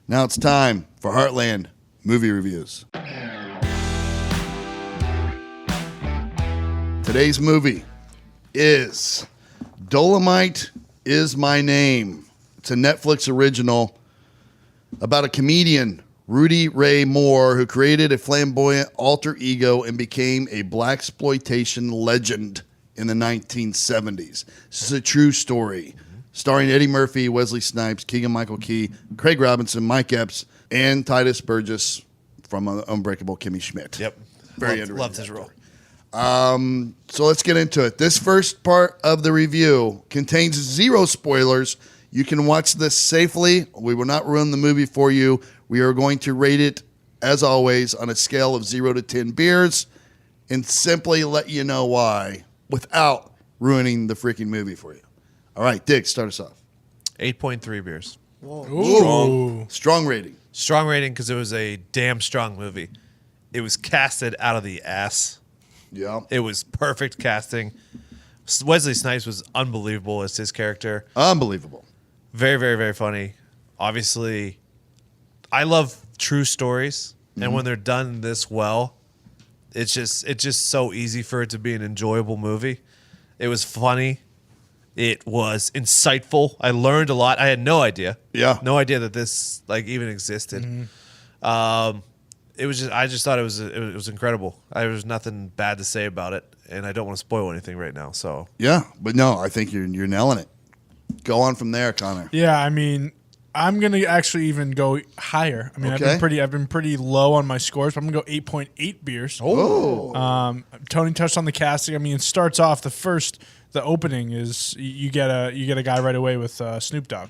Now it's time for Heartland Movie Reviews. Today's movie is Dolomite Is My Name. It's a Netflix original about a comedian, Rudy Ray Moore, who created a flamboyant alter ego and became a blaxploitation legend in the 1970s. This is a true story. Starring Eddie Murphy, Wesley Snipes, Keegan-Michael Key, Craig Robinson, Mike Epps, and Titus Burgess from Unbreakable Kimmy Schmidt. Yep. Very loved his role. So let's get into it. This first part of the review contains 0 spoilers. You can watch this safely. We will not ruin the movie for you. We are going to rate it, as always, on a scale of 0 to 10 beers and simply let you know why without ruining the freaking movie for you. All right, Dick, start us off. 8.3 beers. Strong rating. Strong rating because it was a damn strong movie. It was casted out of the ass. Yeah. It was perfect casting. Wesley Snipes was unbelievable as his character. Unbelievable. Very, very, very funny. Obviously, I love true stories, and when they're done this well, it's just so easy for it to be an enjoyable movie. It was funny. It was insightful. I learned a lot. I had no idea. Yeah. No idea that this even existed. It was just I just thought it was incredible. There was nothing bad to say about it, and I don't want to spoil anything right now. So Yeah, but no, I think you're nailing it. Go on from there, Connor. Yeah, I mean, I'm gonna actually even go higher. I mean, Okay. I've been pretty low on my scores, but I'm gonna go 8.8 beers. Oh. Tony touched on the casting. I mean, it starts off the opening is you get a guy right away with Snoop Dogg,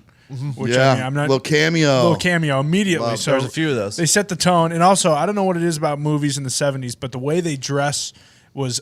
which Yeah, I mean, I'm not little cameo immediately. Love. So there's a few of those. They set the tone, and also I don't know what it is about movies in the 70s, but the way they dress was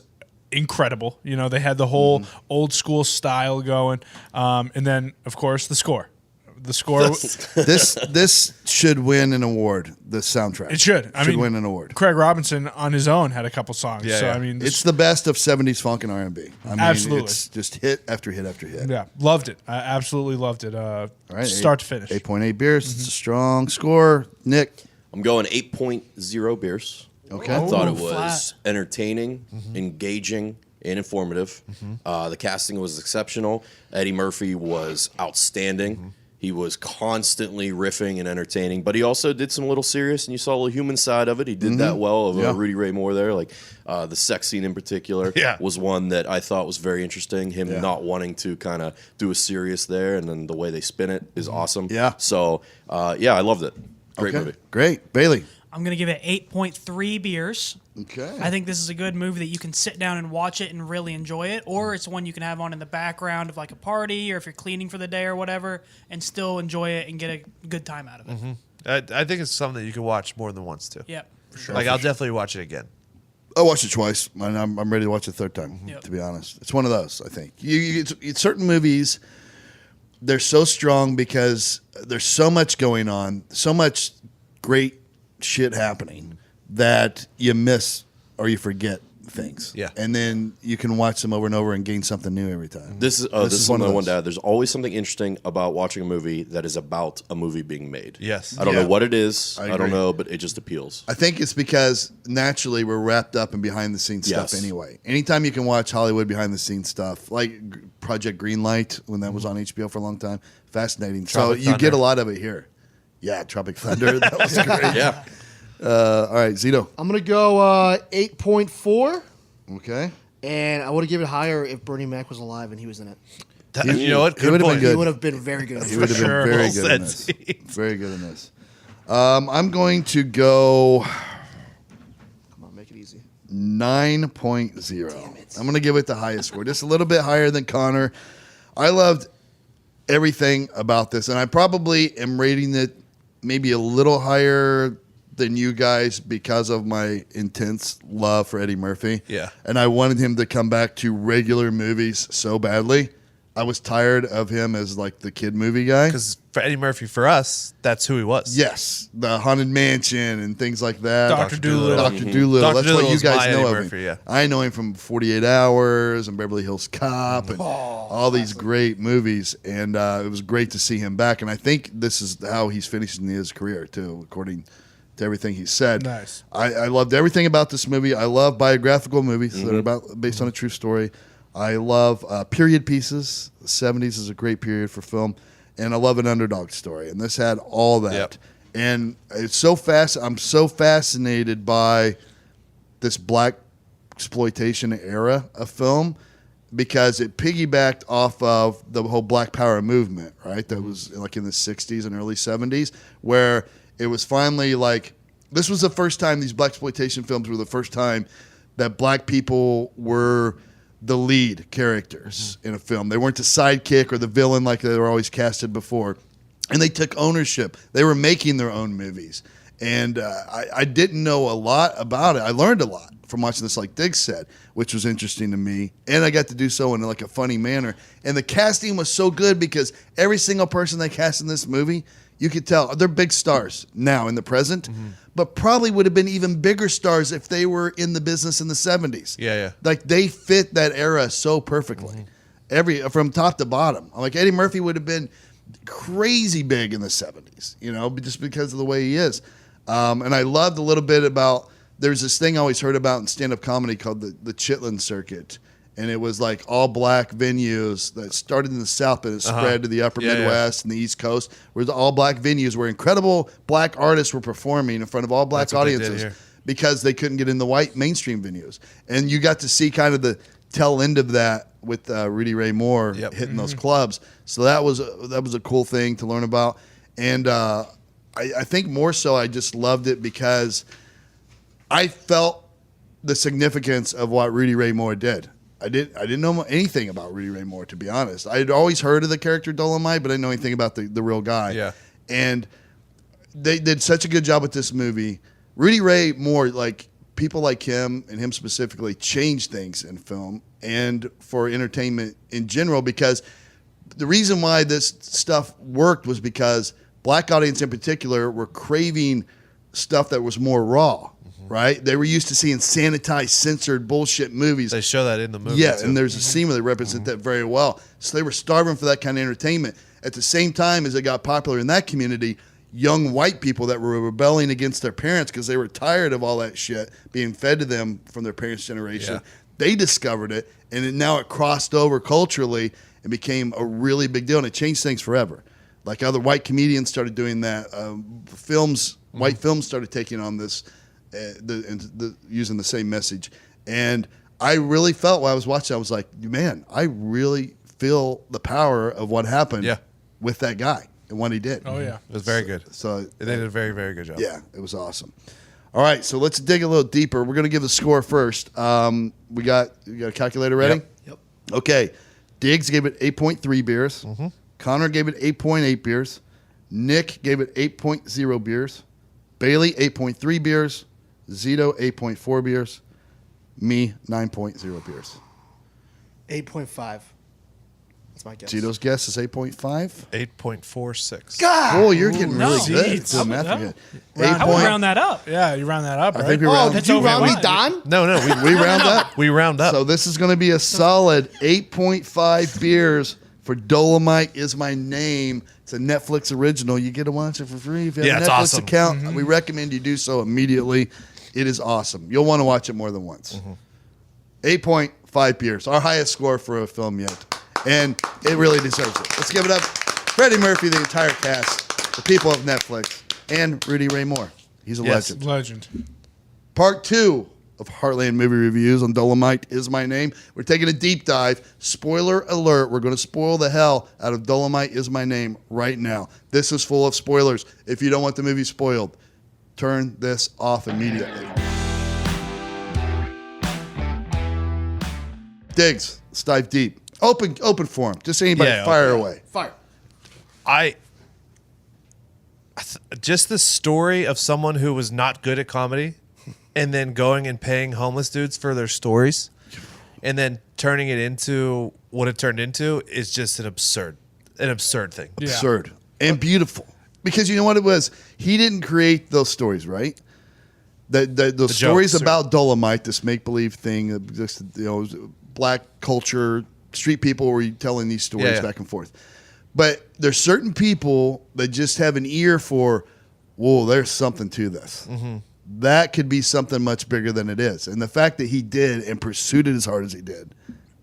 incredible. You know, they had the whole old school style going, and then of course the score. The score. This should win an award. The soundtrack. It should. I mean, win an award. Craig Robinson on his own had a couple songs. Yeah, so yeah. I mean, It's the best of 70s funk and R&B. I mean, Absolutely. It's just hit after hit after hit. yeah, loved it. I absolutely loved it. All right, Start to finish. 8.8 beers. It's a strong score. Nick. I'm going 8.0 beers. Okay. I thought it Ooh, was entertaining, engaging, and informative. The casting was exceptional. Eddie Murphy was outstanding. He was constantly riffing and entertaining, but he also did some little serious, and you saw a little human side of it. He did that well of Yeah. Rudy Ray Moore there. Like the sex scene in particular was one that I thought was very interesting. Him not wanting to kind of do a serious there, and then the way they spin it is awesome. Yeah. So, I loved it. Great Okay. movie. Great. Bailey. I'm going to give it 8.3 beers. Okay. I think this is a good movie that you can sit down and watch it and really enjoy it, or it's one you can have on in the background of like a party or if you're cleaning for the day or whatever and still enjoy it and get a good time out of it. I think it's something that you can watch more than once too. Yeah, for sure. Like I'll definitely watch it again. I watched it twice, and I'm ready to watch it a third time, Yep. to be honest. It's one of those, I think. It's certain movies, they're so strong because there's so much going on, so much great shit happening that you miss or you forget things. Yeah. And then you can watch them over and over and gain something new every time. This is one something of I wanted to those. add. There's always something interesting about watching a movie that is about a movie being made. Yes. I don't Yeah. know what it is. I I don't agree. know, but it just appeals. I think it's because naturally we're wrapped up in behind the scenes Yes. stuff anyway. Anytime you can watch Hollywood behind the scenes stuff, like Project Greenlight when that was on HBO for a long time, fascinating. Tropic so you get Thunder. a lot of it here. Yeah, Tropic Thunder, that was great. Yeah. All right, Zito. I'm going to go 8.4, Okay. and I would have given it higher if Bernie Mac was alive and he was in it. You know what? He would've been point. good. He would have been very good. He would have been sure. very Well good in this. said, Zeke. Very good in this. I'm going to go Come on, make it easy. 9.0. I'm going to give it the highest score, just a little bit higher than Connor. I loved everything about this, and I probably am rating it maybe a little higher than you guys because of my intense love for Eddie Murphy. Yeah. And I wanted him to come back to regular movies so badly. I was tired of him as like the kid movie guy. Because for Eddie Murphy, for us, that's who he was. Yes, the Haunted Mansion and things like that. Dr. Dolittle. Dr. Dolittle. Dr. That's what Dolittle you is my guys know Eddie of Murphy, him. yeah. I know him from 48 Hours and Beverly Hills Cop and all these great movies. And it was great to see him back. And I think this is how he's finishing his career, too, according to everything he said. Nice. I loved everything about this movie. I love biographical movies that are based on a true story. I love period pieces. The 70s is a great period for film. And I love an underdog story. And this had all that. Yep. And it's so fast. I'm so fascinated by this black exploitation era of film because it piggybacked off of the whole Black Power movement, right? That was like in the 60s and early 70s, where it was finally like, this was the first time these black exploitation films were the first time that black people were the lead characters in a film. They weren't the sidekick or the villain like they were always casted before. And they took ownership. They were making their own movies. And I didn't know a lot about it. I learned a lot from watching this, like Diggs said, which was interesting to me. And I got to do so in like a funny manner. And the casting was so good because every single person they cast in this movie, you could tell they're big stars now in the present, but probably would have been even bigger stars if they were in the business in the 70s. Yeah. Like they fit that era so perfectly. From top to bottom. Like Eddie Murphy would have been crazy big in the 70s, just because of the way he is. And I loved a little bit about, there's this thing I always heard about in stand-up comedy called the Chitlin Circuit. And it was like all black venues that started in the South, but it spread to the upper Midwest and the East Coast, where the all black venues where incredible black artists were performing in front of all black That's what they did audiences here. because they couldn't get in the white mainstream venues. And you got to see kind of the tail end of that with Rudy Ray Moore hitting those clubs. So that was a cool thing to learn about. And I think more so I just loved it because I felt the significance of what Rudy Ray Moore did. I didn't know anything about Rudy Ray Moore, to be honest. I had always heard of the character Dolomite, but I didn't know anything about the real guy. Yeah. And they did such a good job with this movie. Rudy Ray Moore, like people like him and him specifically, changed things in film and for entertainment in general, because the reason why this stuff worked was because black audience in particular were craving stuff that was more raw. Right? They were used to seeing sanitized, censored bullshit movies. They show that in the movie. Yeah, too. and there's a scene where they represent that very well. So they were starving for that kind of entertainment. At the same time as it got popular in that community, young white people that were rebelling against their parents because they were tired of all that shit being fed to them from their parents' generation, they discovered it, and now it crossed over culturally and became a really big deal, and it changed things forever. Like other white comedians started doing that. White films started taking on this, using the same message. And I really felt while I was watching, I was like, man, I really feel the power of what happened with that guy and what he did. Oh, yeah. It was very good. So They did a very, very good job. yeah, it was awesome. All right, so let's dig a little deeper. We're going to give the score first. You got a calculator ready? Yep. Okay. Diggs gave it 8.3 beers. Connor gave it 8.8 beers. Nick gave it 8.0 beers. Bailey, 8.3 beers. Zito, 8.4 beers. Me, 9.0 beers. 8.5. That's my guess. Zito's guess is 8.5. 8.46. Oh, you're getting really no. good. Jeez. Doing math again. I would round that up. Yeah, you round that up, right? I think we Oh, round. did you over round me mine. down? No, We round up. we round up. So this is going to be a solid 8.5 beers for Dolomite Is My Name. It's a Netflix original. You get to watch it for free if you have Yeah, a it's Netflix awesome. account. We recommend you do so immediately. It is awesome. You'll want to watch it more than once. 8.5 beers, our highest score for a film yet. And it really deserves it. Let's give it up. Freddie Murphy, the entire cast, the people of Netflix, and Rudy Ray Moore. He's a Yes. legend. Legend. Part 2 of Heartland Movie Reviews on Dolomite Is My Name. We're taking a deep dive. Spoiler alert. We're going to spoil the hell out of Dolomite Is My Name right now. This is full of spoilers. If you don't want the movie spoiled, turn this off immediately. Diggs, let's dive deep. Open forum. Just anybody fire away. Fire. Just the story of someone who was not good at comedy and then going and paying homeless dudes for their stories and then turning it into what it turned into is just an absurd thing. Yeah. Absurd and beautiful. Because you know what it was? He didn't create those stories, right? The stories jokes, about Dolomite, this make-believe thing, just, black culture, street people were telling these stories back and forth. But there's certain people that just have an ear for, whoa, there's something to this. Mm-hmm. That could be something much bigger than it is. And the fact that he did and pursued it as hard as he did,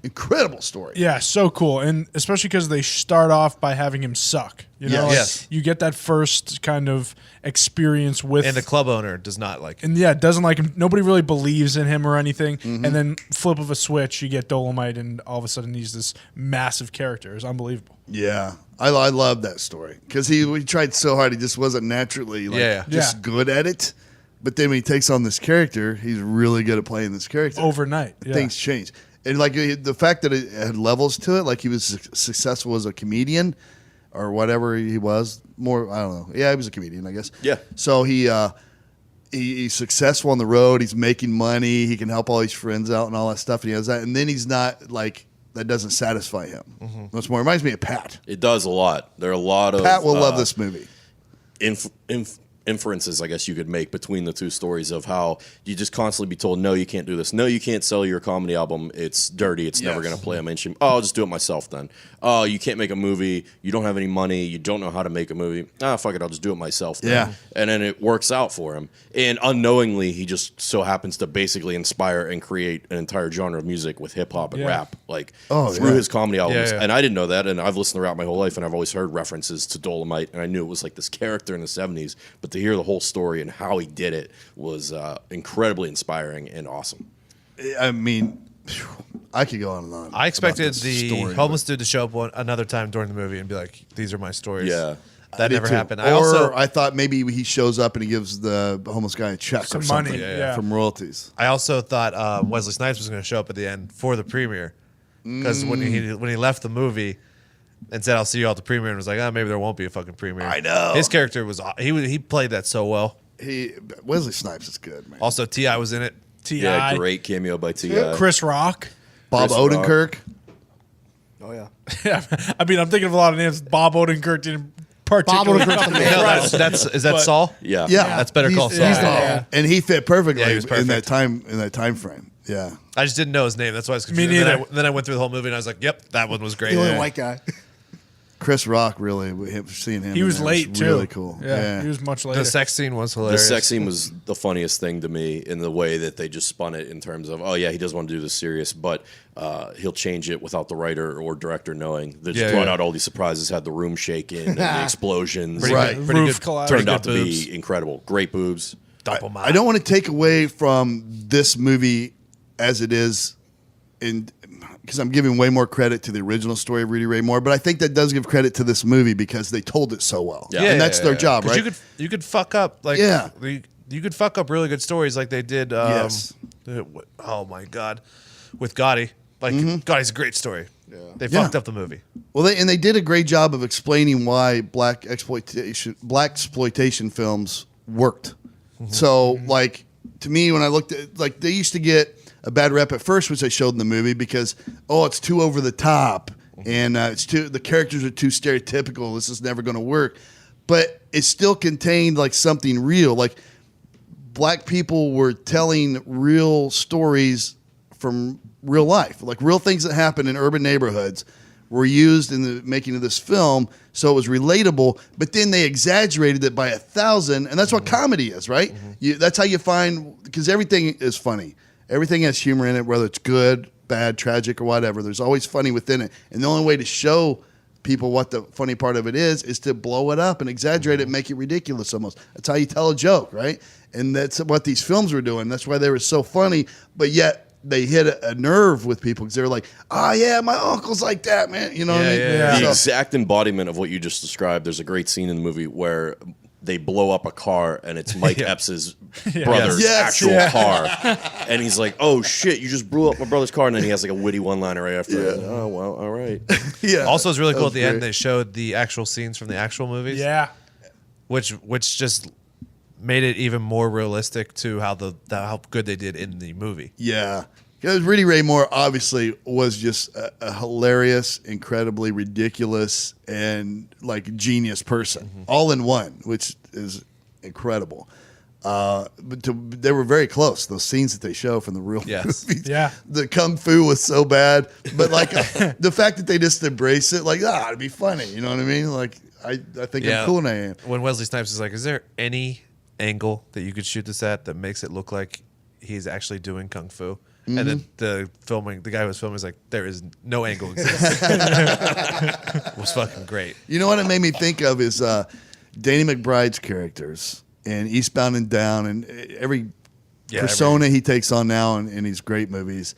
incredible story. Yeah, so cool. And especially because they start off by having him suck. You know, Yes. You get that first kind of experience with. And the club owner does not like him. And yeah, doesn't like him. Nobody really believes in him or anything. And then flip of a switch, you get Dolomite, and all of a sudden he's this massive character. It's unbelievable. Yeah. I love that story because he tried so hard. He just wasn't naturally just good at it. But then when he takes on this character, he's really good at playing this character. Overnight. Yeah. Things change. And like the fact that it had levels to it, like he was successful as a comedian or whatever he was. More, I don't know. Yeah, he was a comedian, I guess. Yeah. So he's successful on the road. He's making money. He can help all his friends out and all that stuff. And he has that. And then he's not like that doesn't satisfy him. Mm-hmm. That's more reminds me of Pat. It does a lot. There are a lot of Pat will love this movie. Inferences, I guess you could make between the two stories of how you just constantly be told, no, you can't do this. No, you can't sell your comedy album. It's dirty. It's never going to play a mainstream. Oh, I'll just do it myself then. Oh, you can't make a movie. You don't have any money. You don't know how to make a movie. Ah, fuck it. I'll just do it myself then. Yeah. And then it works out for him. And unknowingly, he just so happens to basically inspire and create an entire genre of music with hip hop and rap, like through his comedy albums. Yeah. And I didn't know that. And I've listened to rap my whole life, and I've always heard references to Dolomite. And I knew it was like this character in the 70s. But to hear the whole story and how he did it was incredibly inspiring and awesome. I mean, I could go on and on. I expected about this the story, homeless dude to show up another time during the movie and be like, "These are my stories." Yeah. That did never too. happened. I thought maybe he shows up and he gives the homeless guy a check Some or money, something yeah. from royalties. I also thought Wesley Snipes was going to show up at the end for the premiere because when he left the movie and said, "I'll see you all at the premiere," and was like, "Oh, maybe there won't be a fucking premiere." I know. His character was he played that so well. Wesley Snipes is good, man. Also, T.I. was in it. T.I. Yeah, great cameo by T.I. Chris Rock. Bob Chris Odenkirk. Oh yeah. Yeah, I mean, I'm thinking of a lot of names. Bob Odenkirk didn't particularly. Odenkirk's the man. No, is that Saul? Yeah. Yeah, That's Better Call Saul. he's the Yeah. man. And he fit perfectly Yeah, he was in that perfect. time frame. Yeah, I just didn't know his name. That's why I was Me confused. neither. Then I went through the whole movie and I was like, "Yep, that one was great." The only Yeah. white guy. Chris Rock really. Seeing him, He in was there late too. Really cool. Yeah, he was much later. The sex scene was The hilarious. sex scene was the funniest thing to me in the way that they just spun it in terms of, oh, yeah, he does want to do this serious, but he'll change it without the writer or director knowing. They just brought out all these surprises, had the room shaking, and the explosions. Pretty Right. good, pretty Roof good. collapse. Turned Pretty out to good be incredible. Great boobs. Dolemite. I don't want to take away from this movie as it is, because I'm giving way more credit to the original story of Rudy Ray Moore, but I think that does give credit to this movie because they told it so well. Yeah. And that's their job, 'Cause right? You could fuck up like you could fuck up really good stories like they did. Yes. Oh my god, with Gotti. Like Gotti's a great story. Yeah. They Yeah. fucked up the movie. Well, they did a great job of explaining why black exploitation films worked. So, like, to me, when I looked at, like, they used to get a bad rep at first, which I showed in the movie, because it's too over the top and the characters are too stereotypical. This is never going to work, but it still contained like something real. Like, black people were telling real stories from real life, like real things that happen in urban neighborhoods were used in the making of this film, so it was relatable, but then they exaggerated it by 1,000, and that's what comedy is, right? That's how you find, because everything is funny. Everything has humor in it, whether it's good, bad, tragic, or whatever. There's always funny within it, and the only way to show people what the funny part of it is to blow it up and exaggerate it and make it ridiculous almost. That's how you tell a joke, right? And that's what these films were doing. That's why they were so funny, but yet they hit a nerve with people because they were like, "Oh yeah, my uncle's like that, man." You know what I mean? Yeah. The So- exact embodiment of what you just described. There's a great scene in the movie where they blow up a car and it's Mike Epps' brother's Yes. actual car. And he's like, "Oh shit, you just blew up my brother's car." And then he has like a witty one-liner right after it. Oh, well, all right. Yeah. Also, it's really That cool was at the end. great. They showed the actual scenes from the actual movies. Yeah. which just made it even more realistic to how good they did in the movie. Yeah, Because Rudy Ray Moore obviously was just a hilarious, incredibly ridiculous, and like genius person, all in one, which is incredible. They were very close. Those scenes that they show from the real Yes. movies, Yeah. the kung fu was so bad, but like the fact that they just embrace it, like it'd be funny. You know what I mean? Like I think I'm cool and I am. When Wesley Snipes is like, is there any angle that you could shoot this at that makes it look like he's actually doing kung fu? And then the guy who was filming was like, there is no angle exists. It was fucking great. You know what it made me think of is Danny McBride's characters in Eastbound and Down, and every persona he takes on now in these great movies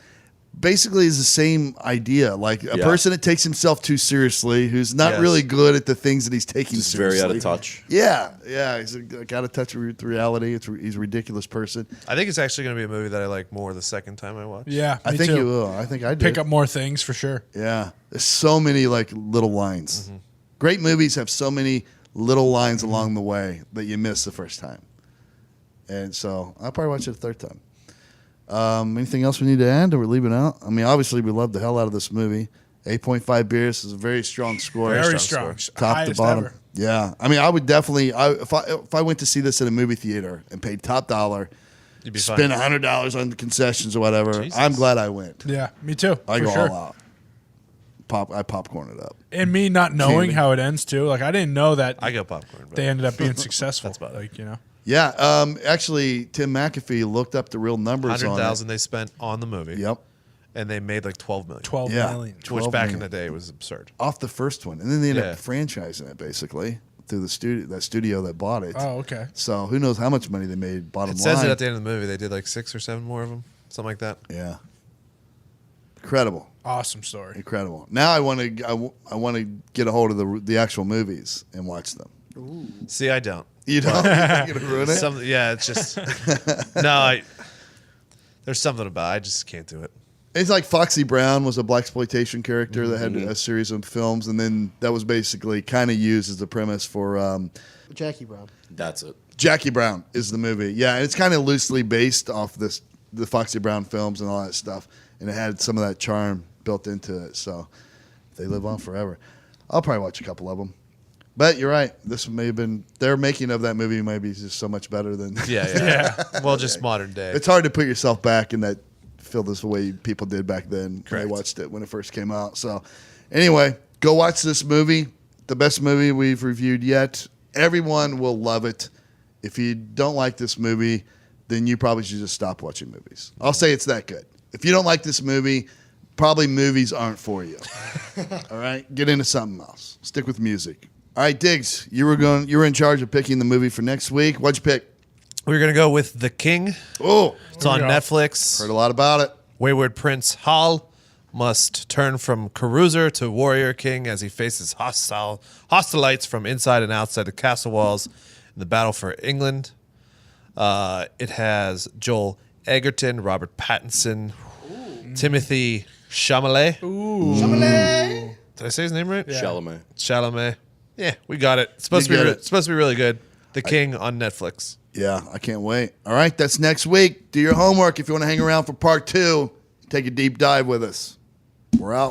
basically is the same idea. Like a person that takes himself too seriously, who's not really good at the things that he's taking Just seriously. very out of touch. Yeah. He's got to touch with reality. He's a ridiculous person. I think it's actually going to be a movie that I like more the second time I watch. Yeah, I me think too. you will. I think I did. Pick up more things for sure. Yeah. There's so many like little lines. Great movies have so many little lines along the way that you miss the first time. And so I'll probably watch it a third time. Anything else we need to add, or we're leaving out? I mean, obviously we love the hell out of this movie. 8.5 beers is a very strong score. Very strong. Top to Highest bottom. ever. Yeah. I mean, I would definitely, if I went to see this in a movie theater and paid top dollar, You'd be spend fine. $100 on concessions or whatever, Jesus. I'm glad I went. Yeah, me too. I for go sure. all out. I popcorn it up. And me not knowing Candy. how it ends too. Like I didn't know that I go popcorn. But they ended up being successful. That's about it. like, you know. Yeah. Actually, Tim McAfee looked up the real numbers on 100,000 they spent on the movie. it. Yep. And they made like 12 million. 12 Yeah. million. Which 12 back million. in the day was absurd. Off the first one. And then they ended Yeah. up franchising it basically through that studio that bought it. Oh, okay. So who knows how much money they made bottom It line. says it at the end of the movie. They did like 6 or 7 more of them. Something like that. Yeah. Incredible. Awesome story. Incredible. Now I want to get a hold of the actual movies and watch them. See, I don't. You know, you're gonna ruin it. It's just there's something about it. I just can't do it. It's like Foxy Brown was a blaxploitation character that had a series of films, and then that was basically kind of used as the premise for Jackie Brown. That's it. Jackie Brown is the movie. Yeah, and it's kind of loosely based off the Foxy Brown films and all that stuff, and it had some of that charm built into it. So they live on forever. I'll probably watch a couple of them. But you're right. This may have been their making of that movie might be just so much better than. Yeah. Well, just modern day. It's hard to put yourself back in that feel this way people did back then when Correct. they watched it when it first came out. So anyway, go watch this movie. The best movie we've reviewed yet. Everyone will love it. If you don't like this movie, then you probably should just stop watching movies. I'll say it's that good. If you don't like this movie, probably movies aren't for you. All right? Get into something else. Stick with music. All right, Diggs, you were in charge of picking the movie for next week. What'd you pick? We're going to go with The King. Oh, It's on There we go. Netflix. heard a lot about it. Wayward Prince Hal must turn from carouser to warrior king as he faces hostilites from inside and outside the castle walls in the battle for England. It has Joel Egerton, Robert Pattinson, Timothy Chalamet. Did I say his name right? Chalamet. Chalamet. Yeah, we got it. It's supposed You to be get it. it's supposed to be really good. The King on Netflix. Yeah, I can't wait. All right, that's next week. Do your homework if you want to hang around for part 2. Take a deep dive with us. We're out.